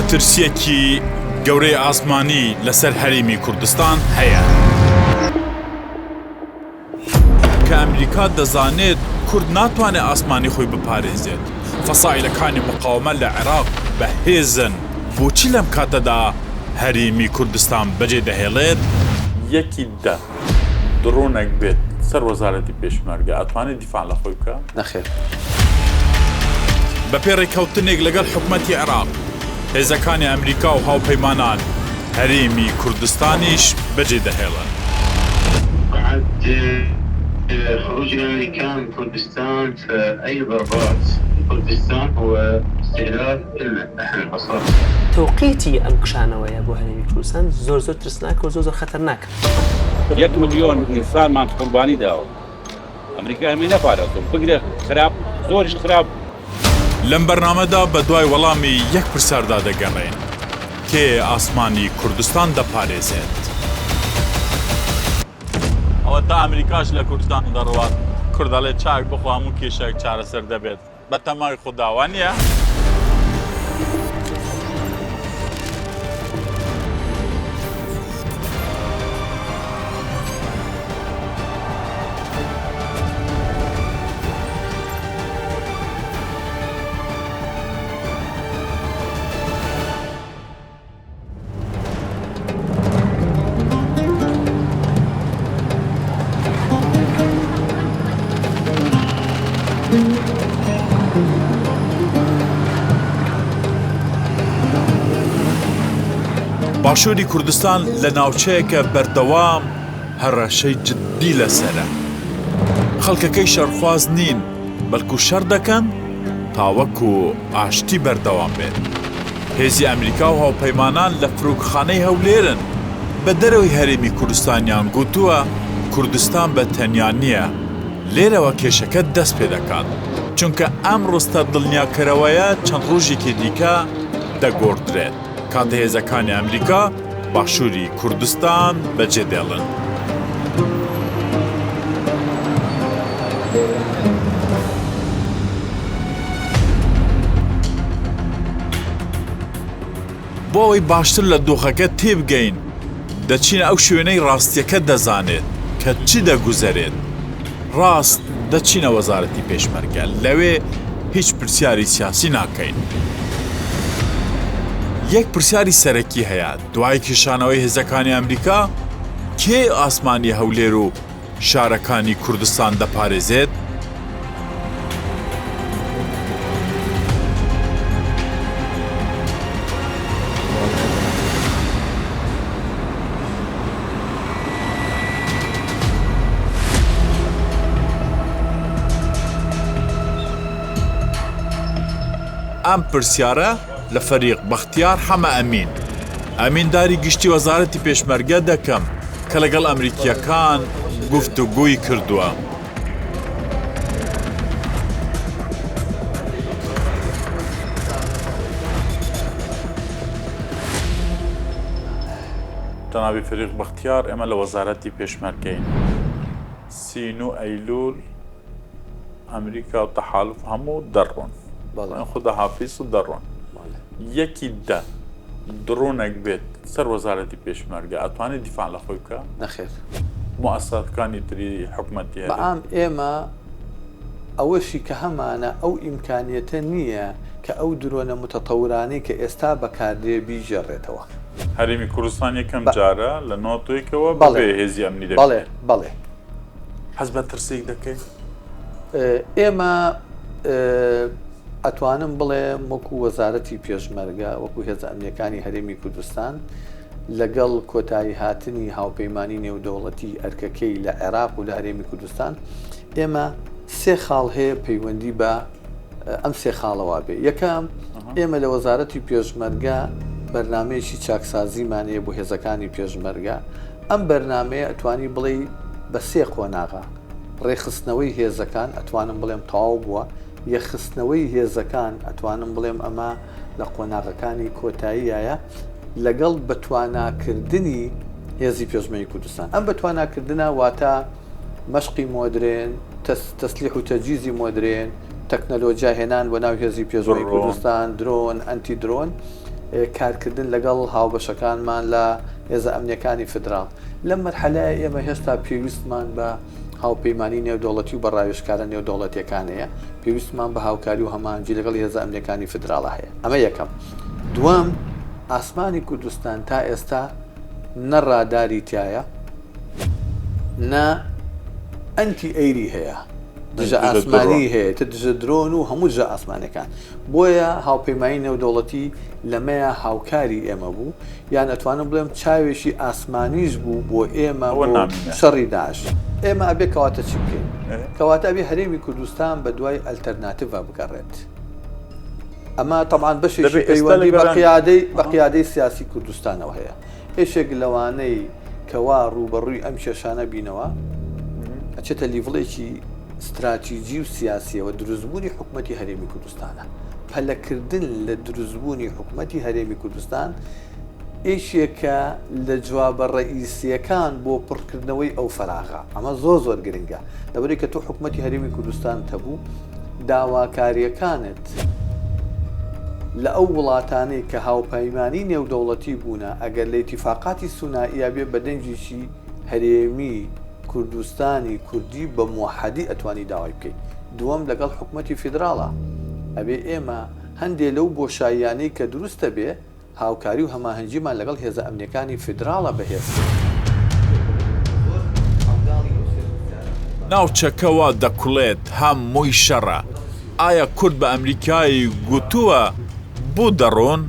مەترسیەکی گەورەی ئاسمانی لەسەر هەرێمی کوردستان هەیە کە ئەمریکا دەزانێت کورد ناتوانێت ئاسمانی خۆی بپارێزێت. فەسائلەکانی مقاومە لە عێراق بەهێزن. بۆچی لەم کاتەدا هەرێمی کوردستان بەجێ دەهێڵێت؟ یەکی دە درۆنێک بێت سەر وەزارەتی پێشمەرگە ئەتوانێت دیفاع لە خۆی بکە؟ نەخێر. بەپێ ڕێککەوتنێک لەگەڵ حکومەتی عێراق هێزەکانی ئەمریکا و هاوپەیمانان هەرێمی کوردستانیش بەجێ دەهێڵن. خروج الأمريكان من كردستان فأي ضربات كردستان هو استهداف إلنا نحن البصر. توقيتي أم كشانوية بو هرمي كردستان زور ترسناك وزور خطرناك. 1 مليون إنسان ما قرباني داو. أمريكا همي نفارتهم بقدر خراب زورش خراب. لەم بەرنامەدا بە دوای وەڵامی یەک پرسیاردا دەگەڕێن کێ ئاسمانی کوردستان دەپارێزێت. ئەوە تا ئەمریکاش لە کوردستان دەڕوات کوردەڵێ چاک بخوام و کێشێک چارەسەر دەبێت بە تەمای خودداوە نییە؟ باشووری کوردستان لە ناوچەیەکە بەردەوام هەڕەشەی جددی لەسەرە. خەڵکەکەی شەرخواز نین بەڵکو شەڕ دەکەن تاوەکو ئاشتی بەردەوام بێت. هێزی ئەمریکا و هاوپەیمانان لە فروکخانەی هەولێرن. بە دەرەوەی هەرێمی کوردستانیان گوتووە کوردستان بە تەنیا نییە لێرەوە کێشەکە دەست پێ دەکات چونکە ئەم ڕستە دڵنیاکەرەوەیە چەند ڕۆژێکی دیکە دەگۆڕدرێت. کاتە هێزەکانی ئەمریکا باشووری کوردستان بەجێ دێڵن. بۆ ئەوەی باشتر لە دۆخەکە تێبگەین دەچینە ئەو شوێنەی ڕاستیەکە دەزانێت کە چی دەگوزەرێت. ڕاست دەچینە وەزارەتی پێشمەرگە لەوێ هیچ پرسیاری سیاسی ناکەین. یەک پرسیاری سەرەکی هەیە دوای کێشانەوەی هێزەکانی ئەمریکا کێ ئاسمانی هەولێر و شارەکانی کوردستان دەپارێزێت؟ ئەم پرسیارە لە فەریق بەختیار حەمە ئەمین ئەمینداری گشتی وەزارەتی پێشمەرگە دەکەم کە لەگەڵ ئەمریکیەکان گوفتوگوی کردووە. جەنابی فەریق بەختیار ئێمە لە وەزارەتی پێشمەرگەین. سین و ئەیلول ئەمریکا و تەحالف هەموو دەڕۆن. خوددا حافیز و دەڕۆن. یەکی دە درۆنێک بێت سەر وەزارەتی پێشمەرگە ئەتوانێت دیفاع لە خۆی بکە؟ نەخێر. موسساتەکانی تری حکومەتی هەیە. بەعام ئێمە ئەوەشی کە هەمانە ئەو ئیمکانیەتە نییە کە ئەو درۆنە متەتەورانەی کە ئێستا بەکاردێ بیژێڕێتەوە. هەرێمی کوردستان یەکەم جارە لە نۆتۆیەکەوە بەبێ هێزی ئەمنی دەبێت. بەڵێ بەڵێ. حەز بە ترسێک دەکەیت؟ ئێمە ئەتوانم بڵێ وەکو وەزارەتی پێشمەرگە وەکو هێزە ئەمنیەکانی هەرێمی کوردستان لەگەڵ کۆتایی هاتنی هاوپەیمانی نێودەوڵەتی ئەرکەکەی لە عێراق و لە هەرێمی کوردستان ئێمە سێ خاڵ هەیە پەیوەندی بە ئەم سێ خاڵەوە بێ. یەکەم ئێمە لە وەزارەتی پێشمەرگە بەرنامەیەکی چاکسازیمان هەیە بۆ هێزەکانی پێشمەرگە. ئەم بەرنامەیە ئەتوانی بڵێ بە سێ قۆناغا ڕێخستنەوەی هێزەکان ئەتوانم بڵێم تەواو بووە. یەخستنەوەی هێزەکان ئەتوانم بڵێم ئەمە لە قۆناغەکانی کۆتاییایە لەگەڵ بەتواناکردنی هێزی پێشمەرگەی کوردستان. ئەم بەتواناکردنە واتە مەشقی مۆدرێن، تەسلیح و تەجیزی مۆدرێن، تەکنەلۆجیا هێنان بۆ ناو هێزی پێشمەرگەی کوردستان، درۆن، ئەنتی درۆن کارکردن لەگەڵ هاوبەشەکانمان لە هێزە ئەمنیەکانی فدرال لەم مەرحەلەیە ئێمە هێشتا پێویستمان بە هاوپەیمانی نێودەوڵەتی و بە ڕاوێژکارە نێودەوڵەتیەکانەیە پێویستمان بە هاوکاری و هەماهەنگی لەگەڵ هێزە ئەمنیەکانی فدراڵە هەیە ئەمە یەکەم دووەم ئاسمانی کوردستان تا ئێستا نە ڕاداری تایە نە ئەنتی ئەیری هەیە دژە ئاسمانی هەیە تە دژە درۆن و هەموو دژە ئاسمانەکان بۆیە هاوپەیمانی نێودەوڵەتی لەمەیە هاوکاری ئێمە بوو یان ئەتوانم بڵێم چاوێکی ئاسمانیش بوو بۆ ئێمە شەڕی داعش ئێمە ئەبێ کەواتە چی بکەین کەواتە ئەبێ هەرێمی کوردستان بە دوای ئەلتەرناتیڤ بگەڕێت ئەمە طبعاً بەشێکی پەیوەندی بە قیادەی سیاسی کوردستانەوە هەیە هێشێک لەوانەی کەوا ڕوبەڕووی ئەم کێشانە بینەوە ئەچێتە لیڤڵێکی استراتیژی و سیاسیەوە دروستبوونی حکوومەتی هەرێمی کوردستانە پەلەکردن لە دروستبوونی حکوومەتی هەرێمی کوردستان ئیشێکە لە جوابە ڕئیسیەکان بۆ پڕکردنەوەی ئەو فەراغا ئەمە زۆر گرنگە لەبەرەوەی کە تۆ حکوومەتی هەرێمی کوردستان هەبوو داواکاریەکانت لە ئەو وڵاتانەی کە هاوپەیمانی نێودەوڵەتی بوونە ئەگەر لە ئیتیفاقاتی سونائیە بێ بە دەنجیشی هەرێمی کوردستانی کوردی بە موحەدی ئەتوانی داوای بکەیت دووەم لەگەڵ حکوومەتی فیدراڵە ئەبێ ئێمە هەندێک لەو بۆشاییانەی کە دروستە بێ هاوکاری و هەماهەنگیمان لەگەڵ هێزە ئەمنیەکانی فیدراڵە بەهێز ناوچەکەوە دەکوڵێت هەمووی شەڕە ئایا کورد بە ئەمریکای گوتووە بوو دەڕۆن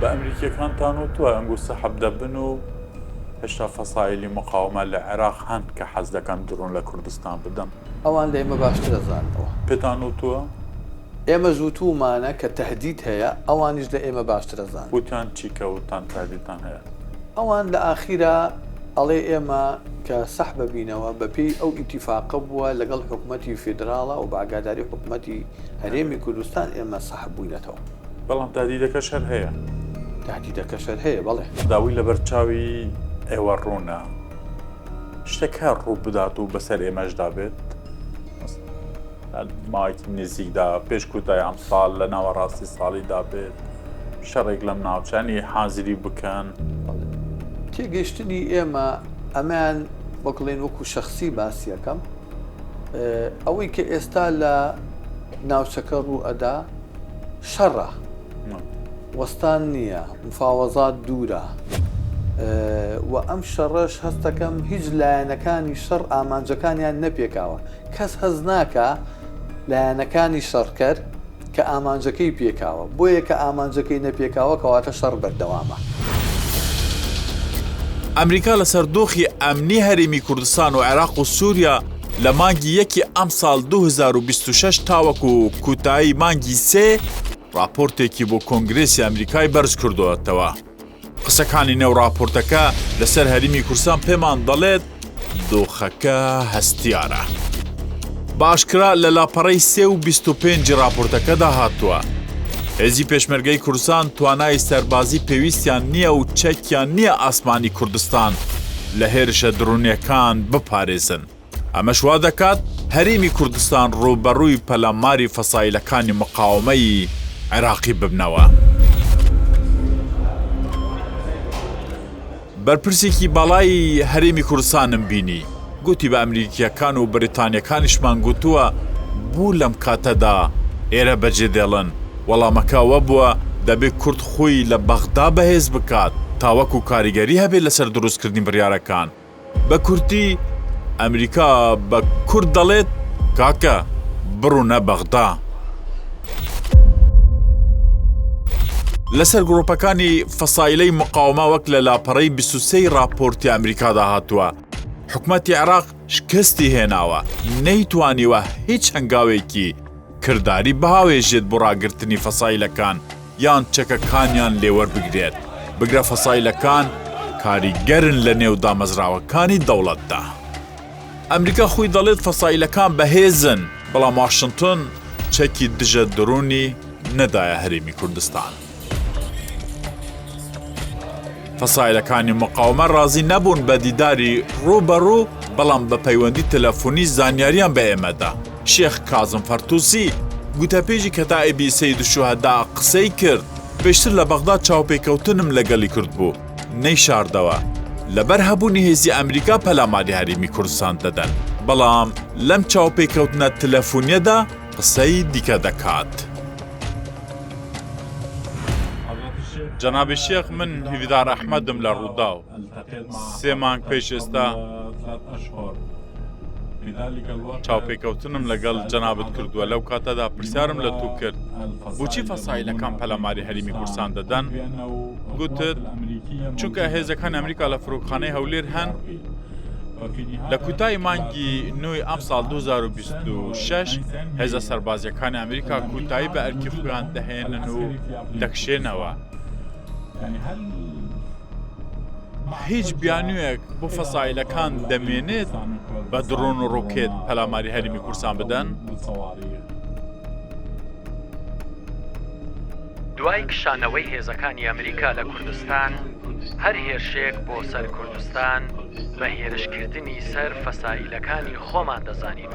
بە ئەمریکیەکانتان وتووە ئەنگوسە حەبدەبن و هێشتا فەسایلی مقاومە لە عێراق هەند کە حەز دەکەن درۆن لە کوردستان بدەن ئەوان لە ئێمە باشتر دەزانەوە پێتان وتووە ئێمە زووتومانە کە تەهدید هەیە ئەوانیش لە ئێمە باشتر دەزان وتیان چیکە وتان تادیتان هەیە ئەوان لە ئاخیرا ئەڵێ ئێمە کە سەح ببینەوە بەپێی ئەو ئیتیفاقە بووە لەگەڵ حکوومەتی فیدراڵە و باگاداری حکوومەتی هەرێمی کوردستان ئێمە سەح بووینەتەوە بەڵام تادیدەکە شەر هەیە تهدیدەکە شەر هەیە بەڵێ داوی لە بەرچاوی ئێوە ڕوونە شتێک هەر ڕوو بدات و بەسەر ئێمەشدا بێت ماوەیەکی نزیکدا پێش کوتای ئەم ساڵ لە ناوەڕاستی ساڵیدا بێت شەڕێک لەم ناوچانی حازری بکەن تێگەیشتنی ئێمە ئەمان بەڵێن وەکو شەخصی باسیەکەم ئەوەی کە ئێستا لە ناوچەکە ڕوو ئەدا شەڕە وەستان نییە مفاوەزات دوورە و ئەم شەڕەش هەستەکەم هیچ لایەنەکانی شەڕ ئامانجەکانیان نەپێکاوە کەس هەز ناکە لایەنەکانی شەڕکەر کە ئامانجەکەی پێکاوە بۆیە کە ئامانجەکەی نەپێکاوە کەواتە شەڕ بەردەوامە ئەمریکا لە سەردۆخی ئەمنی هەرێمی کوردستان و عێراق و سووریا لە مانگی یەکی ئەم ساڵ 2026 تاوەکو کوتایی مانگی سێ راپۆرتێکی بۆ کۆنگرێسی ئەمریکای بەرز کردوەتەوە قسەکانی نێو راپۆرتەکە لەسەر هەرێمی کوردستان پێمان دەڵێت دۆخەکە هەستیارە باشکرا لە لاپەڕەی 3.25 راپۆرتەکەدا هاتووە هێزی پێشمەرگەی کوردستان توانای سەربازی پێویستیان نییە و چەکیان نییە ئاسمانی کوردستان لە هێرشە درونیەکان بپارێزن ئەمەش وا دەکات هەرێمی کوردستان ڕوبەڕووی پەلاماری فەسایلەکانی مقاومەی عێراقی ببنەوە بەرپرسێکی باڵای هەرێمی کوردستانم بینی گوتی بە ئەمریکیەکان و بریتانیەکانیشمان گوتووە بوو لەم کاتەدا ئێرە بەجێ دێڵن وەڵامەکەوە بووە دەبێت کورد خۆی لە بەغدا بەهێز بکات تاوەکو کاریگەری هەبێت لەسەر دروستکردنی بڕیارەکان بە کورتی ئەمریکا بە کورد دەڵێت کاکە بڕوونە بەغدا لەسەر گڕۆپەکانی فەسایلەی مقاومە وەک لە لاپەڕەی 23 راپۆرتی ئەمریکادا هاتووە حکومەتی عێراق شکستی هێناوە نەیتوانیوە هیچ هەنگاوێکی کردداری بەهاوێژێت بۆ ڕاگررتنی فەسایلەکان یان چەکەکانیان لێوەربگرێت بگرە فەسایلەکان کاریگەرن لە نێو دامەزراوەکانی دەوڵەتدا ئەمریکا خۆی دەڵێت فەسایلەکان بەهێزن بەڵام واشنتن چەکی دژە درونی نەدایە هەرێمی کوردستان فەسایلەکانی مقاومە ڕازی نەبوون بە دیداری ڕوبەڕوو بەڵام بە پەیوەندی تەلەفۆنی زانیاریان بە ئێمەدا شێخ کازم فەرتوسی گوتەپێژی کەتائبی سەید الشوهەدا قسەی کرد پێشتر لە بەغداد چاوپێکەوتنم لەگەڵی کرد بوو نەی شاردەوە لەبەر هەبوونی هێزی ئەمریکا پەلاماری هەرێمی کوردستان دەدەن بەڵام لەم چاوپێکەوتنە تەلەفۆنیەدا قسەی دیکە دەکات. جەنابی شێخ من هیویدار ئەحمەدم لە ڕووداو 3 مانگ پێش ئێستا چاوپێکەوتنم لەگەڵ جەنابت کردووە لەو کاتەدا پرسیارم لە تو کرد بۆچی فەسایلەکان پەلاماری هەرێمی کوردستان دەدەن؟ گوتت چونکە هێزەکان ئەمریکا لە فڕۆکخانەی هەولێر هەن لە کوتای مانگی نوێی ئەم ساڵ 2026 هێزە سەربازیەکانی ئەمریکا کوتایی بە ئەرکی خۆیان دەهێنن و دەکشێنەوە. هیچ بیانوویەک بۆ فەسایلەکان دەمێنێت بە درۆن و ڕۆکێت پەلاماری هەرێمی کوردستان بدەن؟ دوای کشانەوەی هێزەکانی ئەمریکا لە کوردستان هەر هێرشێک بۆ سەر کوردستان بە هێرشکردنی سەر فەسایلەکانی خۆمان دەزانین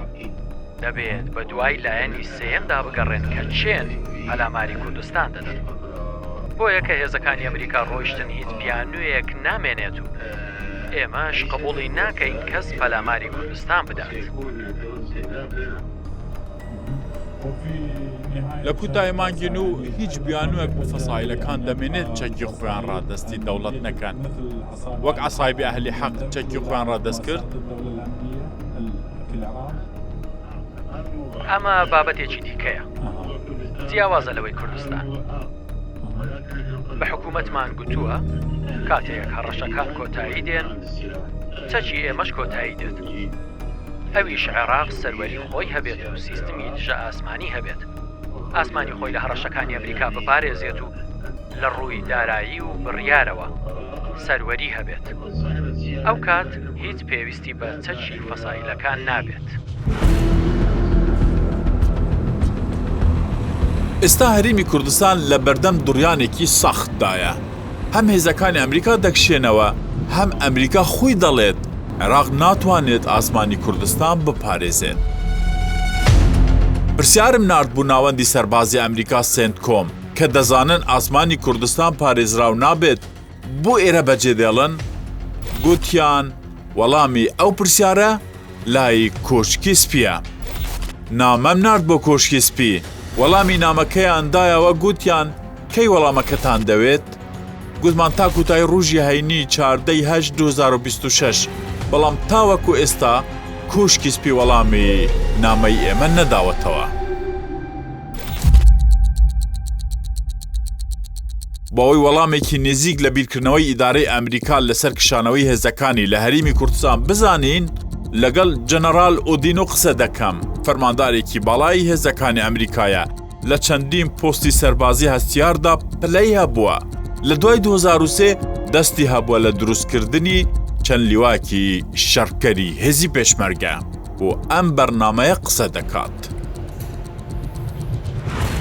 دەبێت بە دوای لایەنی سێیەمدا بگەڕێن کە چێن پەلاماری کوردستان دەدەن بۆیە کە هێزەکانی ئەمریکا ڕۆیشتن هیچ بیانوویەک نامێنێت و ئێمەش قبوڵی ناکەین کەس پەلاماری کوردستان بدات. لە کوتای مانگی و هیچ بیانوویەک بۆ فەسایلەکان دەمێنێت چەکی خۆیان ڕادەستی دەوڵەت نەکەن وەک عەسایبی ئەهلی حەق چەکی خۆیان ڕادەست کرد. ئەمە بابەتێکی دیکەیە جیاوازە لەوەی کوردستان بە حکوومەتمان گوتووە کاتێک هەڕەشەکان کۆتایی دێن چەکی ئێمەش کۆتایی دێت ئەویش عێراق سەروەری خۆی هەبێت و سیستمی دژە ئاسمانی هەبێت ئاسمانی خۆی لە هەڕەشەکانی ئەمریکا بپارێزێت و لە ڕووی دارایی و بڕیارەوە سەروەری هەبێت ئەو کات هیچ پێویستی بە چەکی فەسایلەکان نابێت. ئێستا هەرێمی کوردستان لە بەردەم دوڕیانێکی سەختدایە هەم هێزەکانی ئەمریکا دەکشێنەوە هەم ئەمریکا خۆی دەڵێت عێراق ناتوانێت ئاسمانی کوردستان بپارێزێت. پرسیارم نارد بوو ناوەندی سەربازی ئەمریکا سنتکۆم کە دەزانن ئاسمانی کوردستان پارێزراو نابێت بۆ ئێرە بەجێ دێڵن گوتیان وەڵامی ئەو پرسیارە لای کۆشکی سپیە. نامەم نارد بۆ کۆشکی سپی وەڵامی نامەکەیان دایەوە گوتیان کەی وەڵامەکەتان دەوێت؟ گوتمان تا کوتای ڕۆژی هەینی 14/8/2026 بەڵام تاوەکو ئێستا کۆشکی سپی وەڵامی نامەی ئێمە نەداوەتەوە. بەوەی وەڵامێکی نزیک لە بیرکردنەوەی ئیدارەی ئەمریکا لەسەر کشانەوەی هێزەکانی لە هەرێمی کوردستان بزانین لەگەڵ جەنەرال ئۆدینۆ قسە دەکەم فەرماندارێکی باڵای هێزەکانی ئەمریکایە لە چەندین پۆستی سەربازی هەستیاردا پلەی هەبووە لە دوای 2003 دەستی هەبووە لە دروستکردنی چەند لیواکی شەڕکەری هێزی پێشمەرگە و ئەم بەرنامەیە قسە دەکات.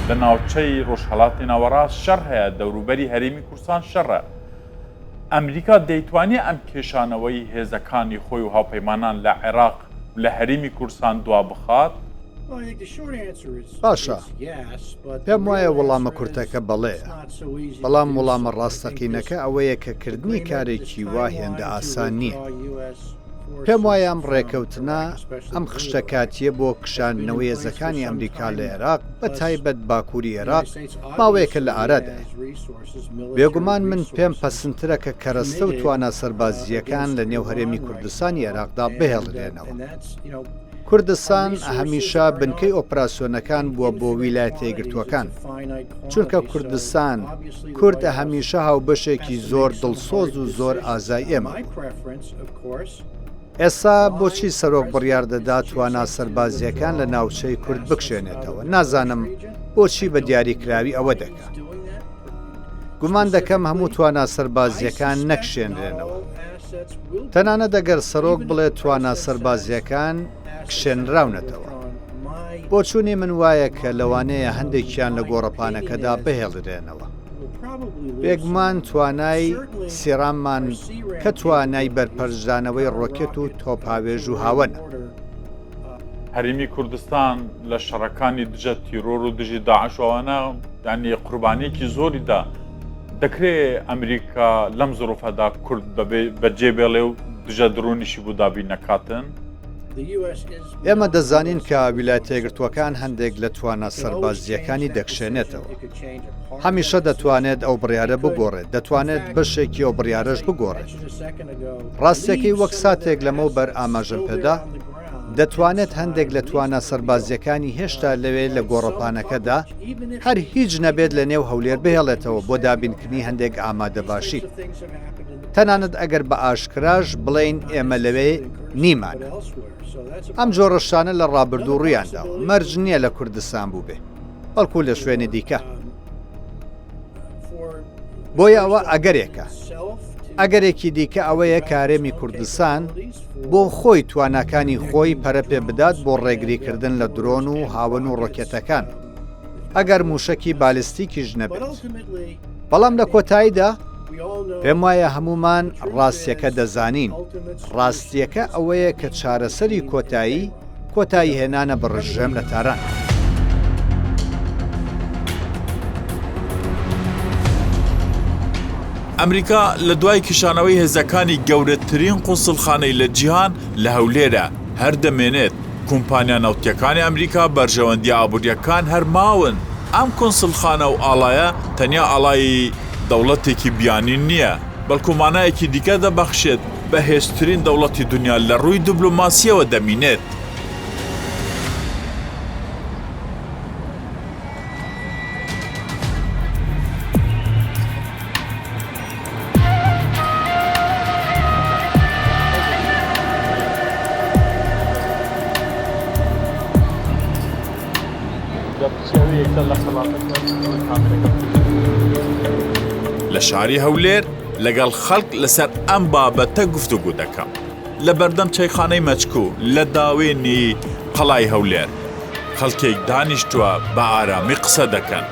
لە ناوچەی ڕۆژهەڵاتی ناوەڕاست شەڕ هەیە دەوروبەری هەرێمی کوردستان شەڕە. ئەمریکا دەیتوانێت ئەم کێشانەوەی هێزەکانی خۆی و هاوپەیمانان لە عێراق لە هەرێمی کوردستان دوا بخات؟ باشە پێم وایە وەڵامە کورتەکە بەڵێە بەڵام وەڵامە ڕاستەقینەکە ئەوەیە کە کردنی کارێکی وا هێندە ئاسان نییە. پێم وایە ئەم ڕێکەوتنە ئەم خشتەکاتیە بۆ کشاندنەوەی هێزەکانی ئەمریکا لە عێراق بە تایبەت باکووری عێراق ماوەیەکە لە ئارەدا. بێگومان من پێم پەسەندترە کە کەرەستە و توانە سەربازیەکان لە نێو هەرێمی کوردستانی عێراقدا بهێڵرێنەوە. کوردستان هەمیشە بنکەی ئۆپراسیۆنەکان بووە بۆ ویلایەتە یەکگرتووەکان چونکە کوردستان کوردە هەمیشە هاوبەشێکی زۆر دڵسۆز و زۆر ئازای ئێمە. ئێستا بۆچی سەرۆک بڕیار دەدا توانە سەربازیەکان لە ناوچەی کورد بکشێنێتەوە؟ نازانم بۆچی بە دیاریکراوی ئەوە دەکات. گومان دەکەم هەموو توانە سەربازیەکان نەکشێنرێنەوە. تەنانەت دەگەر سەرۆک بڵێت توانە سەربازیەکان کشێنراونەتەوە. بۆچوونی من وایە کە لەوانەیە هەندێکیان لە گۆڕەپانەکەدا بهێڵرێنەوە. بێگومان توانای سێراممان کە توانای بەرپەرژانەوەی ڕۆکێت و تۆپاوێژ و هاوەنە. هەرێمی کوردستان لە شەڕەکانی دژە تیرۆر و دژی داعشەوانە یعنی قوربانیەکی زۆریدا دەکرێت ئەمریکا لەم زۆرفەدا کورد بەجێ بێڵێ و دژە درۆنیشی بوو دابی نەکاتن. ئێمە دەزانین کە ویلایەتە یەکگرتووەکان هەندێک لە توانە سەربازیەکانی دەکشێنێتەوە. هەمیشە دەتوانێت ئەو بڕیارە بگۆڕێت، دەتوانێت بەشێکی ئەو بڕیارەش بگۆڕێت. ڕاستیەکەی وەک ساتێک لەمەوبەر ئاماژەم پێدا، دەتوانێت هەندێک لە توانە سەربازیەکانی هێشتا لەوێ لە گۆڕەپانەکەدا هەر هیچ نەبێت لە نێو هەولێر بهێڵێتەوە بۆ دابینکردنی هەندێک ئامادەباشی. تەنانەت ئەگەر بە ئاشکراش بڵێین ئێمە لەوێ نیمان. ئەم جۆڕەشانە لە ڕابردوو ڕوویانداوە مەرج نییە لە کوردستان بوو بێ، بەڵکو لە شوێنی دیکە. بۆیە ئەوە ئەگەرێکە. ئەگەرێکی دیکە ئەوەیە کارێمی کوردستان بۆ خۆی تواناکانی خۆی پەرە پێ بدات بۆ ڕێگریکردن لە درۆن و هاون و ڕۆکێتەکان، ئەگەر موشکی بالیستیکیش نەبێت. بەڵام لە کۆتاییدا پێم وایە هەمومان ڕاستیەکە دەزانین. ڕاستیەکە ئەوەیە کە چارەسەری کۆتایی هێنانە بڕژێم لە تاران. ئەمریکا لە دوای کشانەوەی هێزەکانی گەورەترین قونسڵخانەی لە جیهان لە هەولێرە هەردەمێنێت. کۆمپانیا ناوتیەکانی ئەمریکا بەرژەوەندی ئابوووریەکان هەرماون. ئەم کۆنسڵخانە و ئاڵایە تەنیا ئاڵایی دەوڵەتێکی بیانی نییە، بەڵکو مانایەکی دیکە دەبەخشێت بە هێزترین دەوڵەتی دنیا لە ڕووی دیبلۆماسیەوە دەمینێت. لە شاری هەولێر لەگەڵ خەڵک لەسەر ئەم بابەتە گفتوگو دەکەم. لە بەردەم چایخانەی مەچکو لە داوێنی قەڵای هەولێر خەڵکێک دانیشتووە بە ئارامی قسە دەکەن.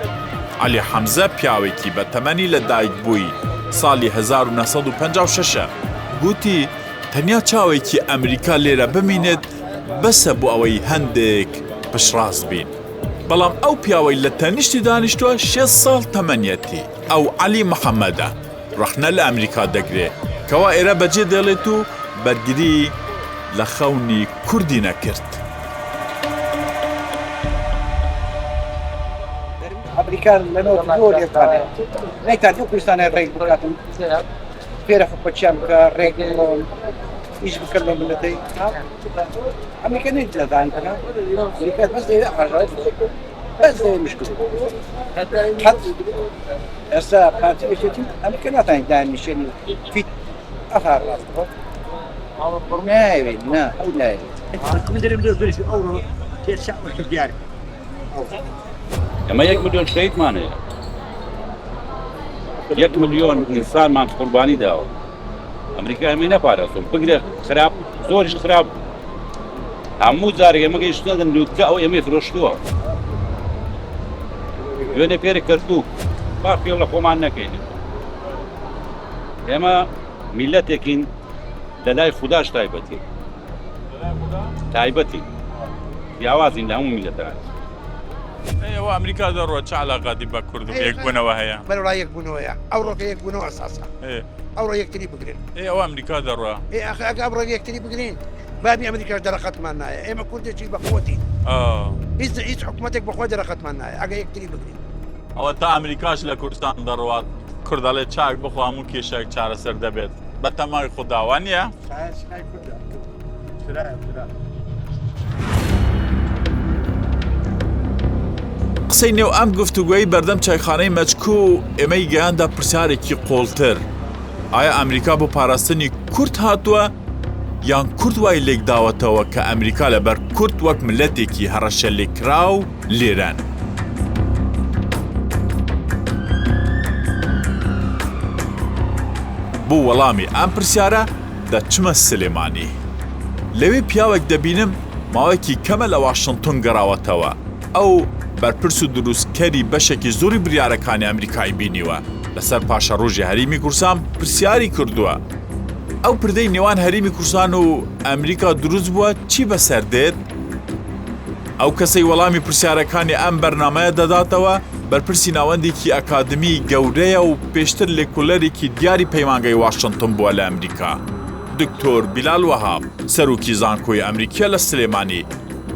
عەلی حەمزە پیاوێکی بە تەمەنی لە دایک بووی ساڵی 1956 گوتی تەنیا چاوێکی ئەمریکا لێرە بمینێت بەسە بۆ ئەوەی هەندێک پشڕاست بین. بەڵام ئەو پیاوەی لە تەنیشتی دانیشتووە 6 ساڵ تەمەنیەتی. ئەو عەلی محەممەدە ڕەخنە لە ئەمریکا دەگرێت کەوا ئێرە بەجێ دێڵێت و بەرگری لە خەونی کوردی نەکرد. ئەمریکا لەنەوە زۆر لێتوانێت نەیتان دوو کوردستانی ڕێک بکاتن پێرە خۆپەچیان بکە ڕێک ئیش بکرد لە ملەتەی ئەمریکا نێت لەدانکەنە ئەمریکا بەس لێرە ئاژات بەس لێ مشکل ئێستا پارتیەکێتی ئەمریکا ناتوانێت دانیشێنی فیت ئەفار ڕاستەوە ناوێت نا ئەو ناوێت ئەمە 1 ملیۆن شەهیدمان هەیە، 1 ملیۆن ئینسانمان قوربانی داوە. ئەمریکا ئەمەی نەپارێزم بگرێ خراپ زۆریش خراپ هەموو جارێک ئێمە گەیشتنەدەن لووتکە ئەو ئێمەی فرۆشتووە وێنێ پێرە کردوو با پێڵ لە خۆمان نەکەین. ئێمە میلەتێکین لە لای خوداش تایبەتی پیاوازین لە هەموو میلەتەکان. ئێوە ئەمریکا دەڕۆ چ عەلاقاتی بە کورد و یەکبوونەوە هەیە؟ بەرەوڕای یەکبوونەوەیە ئەو ڕۆکە یەکبوونەوە ئەساسە ئەوڕۆ یەکتری بگرین. ئێوە ئەمریکا دەڕۆە ئەگە ئەمڕۆ یەکتری بگرین بابی ئەمریکاش دەرەقەتمان نایە. ئێمە کوردێکی بەخۆتی هیچ حکوومەتێک بەخۆ دەرەقەتمان نایە ئەگە یەکتری بگرین. ئەوە تا ئەمریکاش لە کوردستان دەڕوات کوردەڵێ چاک بخۆ هەموو کێشێک چارەسەر دەبێت بە تەمای خودداوان نیە؟ قسەی نێو ئەم گفتوگوۆی بەردەم چایخانەی مەچکو ئێمەی گەیاندا پرسیارێکی قۆڵتر. ئایا ئەمریکا بۆ پاراستنی کورد هاتووە یان کورد وای لێک داوەتەوە کە ئەمریکا لەبەر کورد وەک ملەتێکی هەڕەشە لێکراو لێران؟ بۆ وەڵامی ئەم پرسیارە دەچمە سلێمانی. لەوێ پیاوێک دەبینم ماوەیەکی کەمە لە واشنگتن گەڕاوەتەوە. ئەو بەرپرس و دروستکەری بەشێکی زۆری بریارەکانی ئەمریکای بینیوە. لەسەر پاشە ڕۆژی هەریمی کورسان پرسیاری کردووە ئەو پردەی نێوان هەریمی کورسان و ئەمریکا دروست بووە چی بەسەر دێت؟ ئەو کەسەی وەڵامی پرسیارەکانی ئەم بەرنامەیە دەداتەوە بەرپرسی ناوەندێکی ئەکادمی گەورەیە و پێشتر لێکۆلەرێکی دیاری پەیمانگەی واشنگتن بووە لە ئەمریکا. دکتۆر بیلال وەهاب سەرۆکی زانکۆی ئەمریکا لە سلێمانی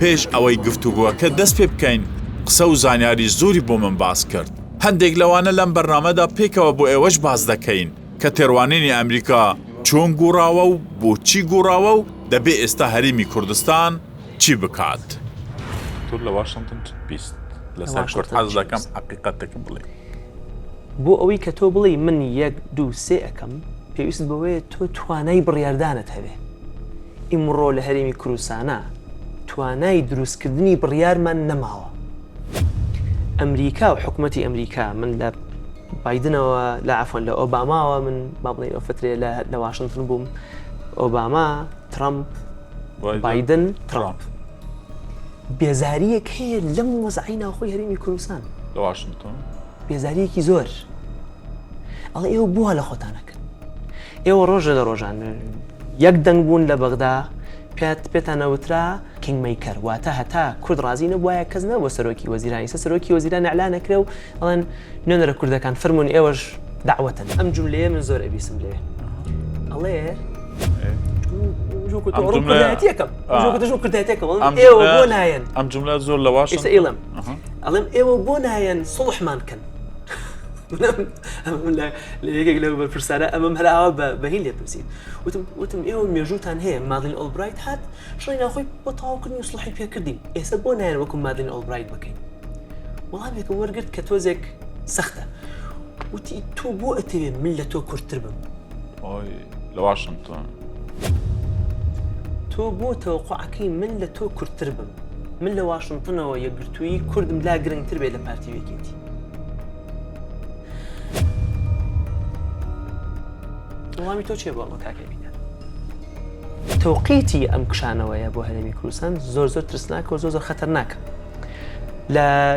پێش ئەوەی گفتوگۆکە دەست پێ بکەین قسە و زانیاری زۆری بۆ من باس کرد. هەندێک لەوانە لەم بەرنامەدا پێکەوە بۆ ئێوەش باس دەکەین کە تێڕوانینی ئەمریکا چۆن گۆڕاوە و بۆچی گۆڕاوە و دەبێ ئێستا هەرێمی کوردستان چی بکات. تۆ لە واشنگتن بیست لەسەر کورد حەز دەکەم حەقیقەتێکم بڵێ. بۆ ئەوەی کە تۆ بڵێ من 1 2 3 ئەەکەم پێویست بەوەیە تۆ توانای بڕیاردانت هەبێ. ئیمڕۆ لە هەرێمی کوردستانە توانای دروستکردنی بڕیارمان نەماوە. ئەمریکا و حکوومەتی ئەمریکا من لە بایدنەوە لە عەفوەن لە ئۆباماوە من با بڵێ ئەو فترێ لە واشنگتن بووم. ئۆباما، ترامپ، بایدن، ترامپ. بێزاریەک هەیە لەم وەزعی ناوخۆی هەرێمی کوردستان لە واشنگتن بێزاریەکی زۆر. ئەڵێ ئێوە بووە لە خۆتانەکەن. ئێوە ڕۆژە لە ڕۆژان یەک دەنگ بوون لە بەغدا پێتانەوترا کینگمیکەر واتە هەتا کورد ڕازی نەبووایە کەس نەبووە سەرۆکی وەزیرانی سەرۆکی وەزیران ئەعلان نەکرێ و ئەڵێن نوێنەرە کوردەکان فەرموون ئێوەش داوەتن. ئەم جوملەیە من زۆر ئەبیسم لێ. ئەڵێ ئێوە بۆ نایەن ئەم جملە زۆر لە واشنگتن ئێڵم ئەڵێم ئێوە بۆ نایەن سڵحمان کەن. لە یەکێک لە بەرپرسانە ئەمەم هەراوە بەهین لێ پرسید وتم ئێوە مێژووتان هەیە مادلین ئۆڵبرایت هات شڵی ناخۆی بۆ تەواوکردنی و سڵحی پێکردین ئێستا بۆ نایەن وەکو مادلین ئۆڵبرایت بکەین. وەڵامێکم وەرگرت کە تۆزێک سەختە وتی تۆ بۆ ئەتەوێ من لە تۆ کورتتر بم. لە واشنگتن تۆ بۆ تەوەقوعەکەی من لە تۆ کورتتر بم. من لە واشنگتنەوە یەکگرتووی کوردم لا گرنگتر بێت لە پارتیوێکێتی. وەڵامی تۆ چێ بۆ ئەمە کاکەبینە؟ تەوقیتی ئەم کشانەوەیە بۆ هەرێمی کوردستان زۆر زۆر ترسناکە و زۆر زۆر خەتەرناکە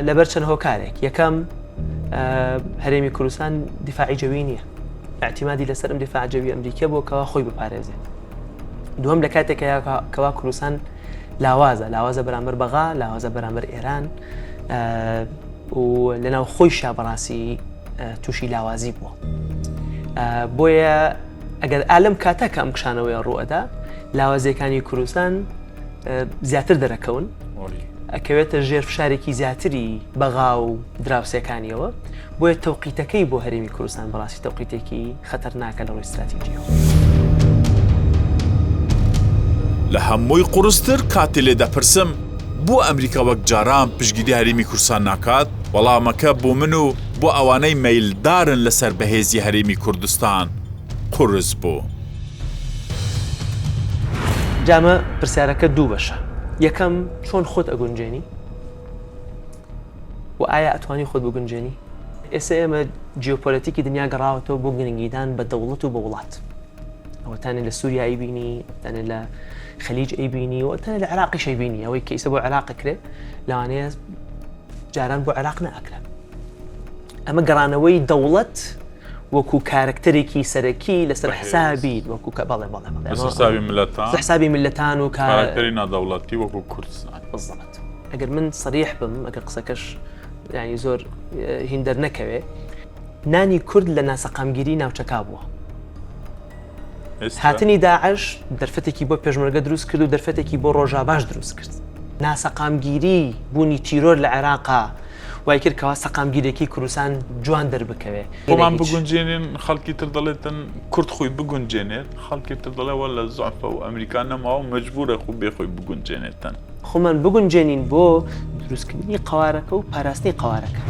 لەبەر چەند هۆکارێک. یەکەم هەرێمی کوردستان دیفاعی جەوی نییە. اعتیمادی لەسەر ئەم دیفاع جەوی ئەمریکا بۆ کەوا خۆی بپارێزێت. دووەم لە کاتێکە کەوا کوردستان لاوازە بەرامبەر بەغا، لاوازە بەرامبەر ئێران و لەناو خۆیشا بەڕاستی تووشی لاوازی بووە. بۆیە ئەگەر ئالەم کاتە کە ئەم کشانەوەی ڕوئەدا لاوازیەکانی کوردستان زیاتر دەرەکەون ئەکەوێتە ژێر فشارێکی زیاتری بەغا و دراوسەکانیەوە. بۆیە تەوقیتەکەی بۆ هەرێمی کوردستان بەڕاستی تەوقیتێکی خەتەرناکە لە ڕووی استراتیجیەوە. لە هەمووی قورستر کاتێ لێ دەپرسم بۆ ئەمریکا وەک جاران پشگیری هەرێمی کوردستان ناکات؟ وەڵامەکە بۆ من و بۆ ئەوانەی مەیلدارن لەسەر بەهێزی هەرێمی کوردستان قورس بوو. جامە پرسیارەکە دوو بەشە. یەکەم چۆن خۆت ئەگونجێنی و ئایا ئەتوانی خۆت بگونجێنی؟ ئێستا ئێمە جیۆپۆلیتیکی دنیا گەڕاوەتەوە بۆ گرنگیدان بە دەوڵەت و بە وڵات. ئەوەتانە لە سووریا ئەیبینی، ئەوەتانە لە خەلیج ئەیبینی، ئەوەتانە لە عێراقیش ئەیبینی. ئەوەی کە ئێستا بۆ عێراق ئەکرێ لەوانەیە جاران بۆ عێراق نائەکرێ. ئەمە گەڕانەوەی دەوڵەت وەکو کارکتەرێکی سەرەکی لەسەر حسابی وەکو حسابی ملەتان و کارکتەری نادەوڵەتی وەکو کوردستان. بەڵێ ئەگەر من سەریح بم ئەگەر قسەکەش ینی زۆر هیندەر نەکەوێ نانی کورد لە ناسەقامگیری ناوچەکا بووە. هاتنی داعش دەرفەتێکی بۆ پێشمەرگە دروست کرد و دەرفەتێکی بۆ ڕۆژاواش دروست کرد. ناسەقامگیری بوونی تیرۆر لە عێراقا وای کرد کەوا سەقامگیرێکی کوردستان جوان دەربکەوێ. خۆمان بگونجێنین خەڵکی تر دەڵێتن کورد خۆی بگونجێنێت، خەڵکی تر دەڵێوە لە زعفە و ئەمریکا نەماوە مەجبورە خۆ بێخۆی بگونجێنێتن. خۆمان بگونجێنین بۆ دروستکردنی قوارەکە و پاراستنی قوارەکە.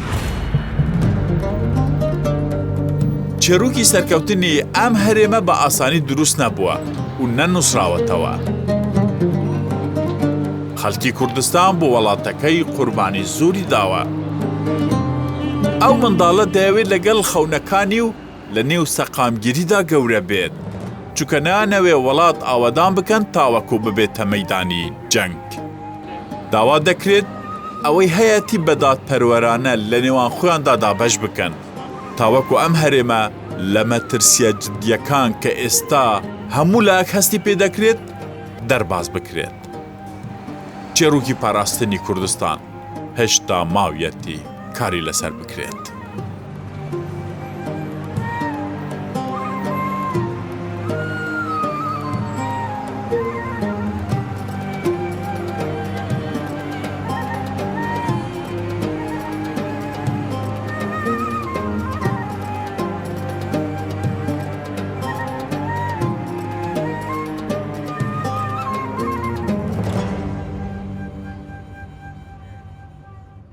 چێروکی سەرکەوتنی ئەم هەرێمە بە ئاسانی دروست نەبووە و نەنووسراوەتەوە. خەڵکی کوردستان بۆ وڵاتەکەی قوربانی زۆری داوە. ئەو منداڵە دەیەوێت لەگەڵ خەونەکانی و لە نێو سەقامگیریدا گەورە بێت، چونکە نانەوێ وڵات ئاوەدان بکەن تاوەکو ببێتە مەیدانی جەنگ. داوا دەکرێت ئەوەی هەیەی بەدادپەروەرانە لە نێوان خۆیاندا دابەش بکەن تاوەکو ئەم هەرێمە لە مەترسیە جدیەکان کە ئێستا هەموو لایەک هەستی پێ دەکرێت دەرباز بکرێت. چێروکی پاراستنی کوردستان هێشتا ماویەتی کاری لەسەر بکرێت.